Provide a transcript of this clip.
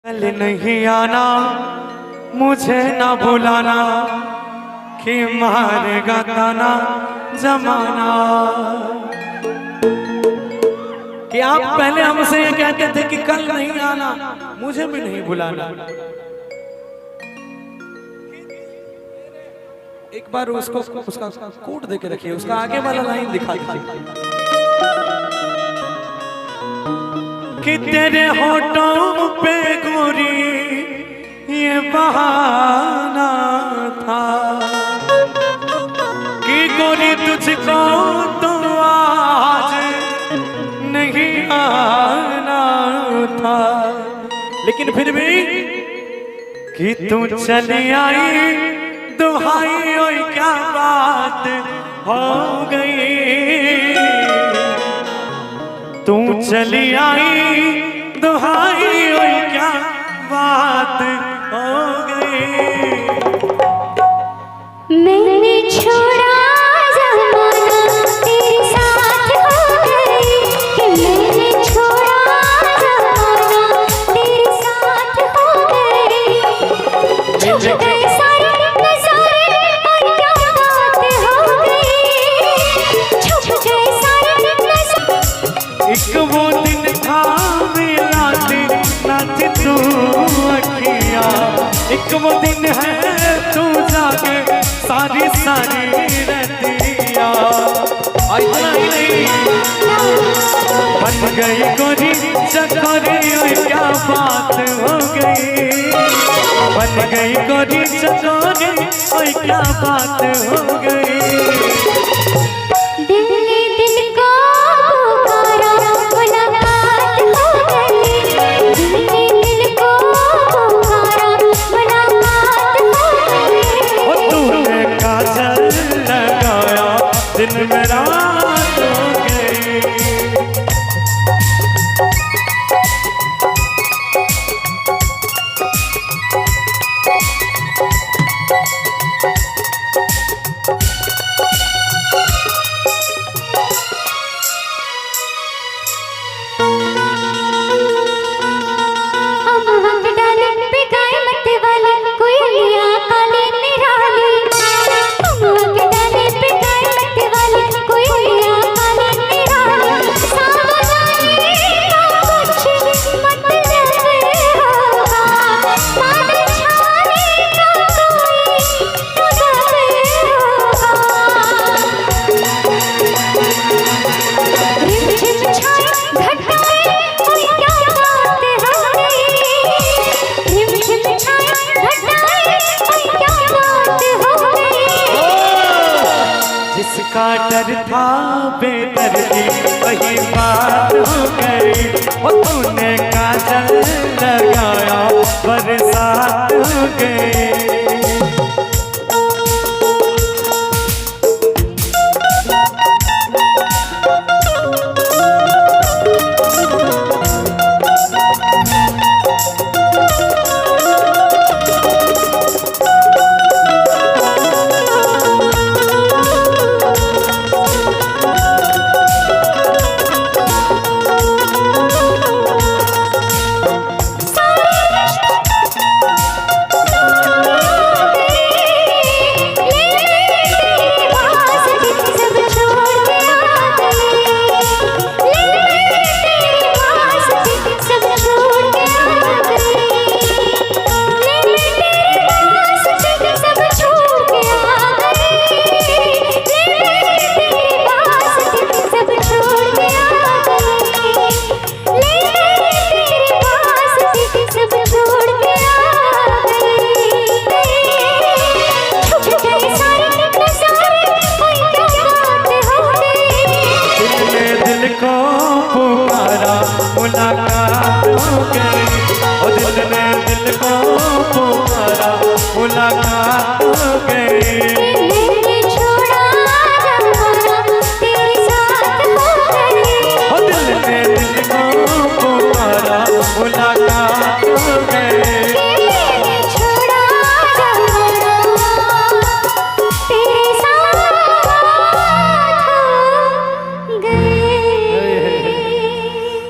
कल नहीं आना मुझे ना बुलाना कि मारेगा ताना जमाना। कि आप पहले हमसे ये कहते थे कि कल नहीं आना, मुझे भी नहीं बुलाना। एक बार उसको उसका कोड दे के रखिए, उसका आगे वाला लाइन दिखा दीजिए कि तेरे होठों पे गोरी ये बहाना था कि गोरी तुझको तो आज नहीं आना था, लेकिन फिर भी कि तू चली आई, दुहाई ओए क्या बात हो गई। तू चली आई, दुहाई ओए क्या बात हो गई। मैंने छोड़ा ज़माना तेरे साथ हो गई, कि मैंने छोड़ा ज़माना तेरे साथ हो गई। छुप गए सारे नज़ारे और क्या बात हो गई। छुप गए सारे नज़ारे। एक वो दिन था मिलाती नाच तू अखिया, एक वो दिन है तू जाके सारी सारी रहतिया। इतना ही नहीं, बन गई गोरी चकोरी ओए क्या बात हो गई। बन गई गोरी चकोरी ओए क्या बात हो गई। दिल ने दिल को पुकारा, मुलाकात हो गई। दिल ने दिल को पुकारा, मुलाकात हो गई। ओ तूने काजल लगाया, दिन में रात हो गई। जिसका डर था बेदर्दी वही बात हो गई। वो तूने काजल लगाया, बरसात हो गई। मुलाकात हो गई, और दिल ने दिल को पुकारा, मुलाकात हो गई।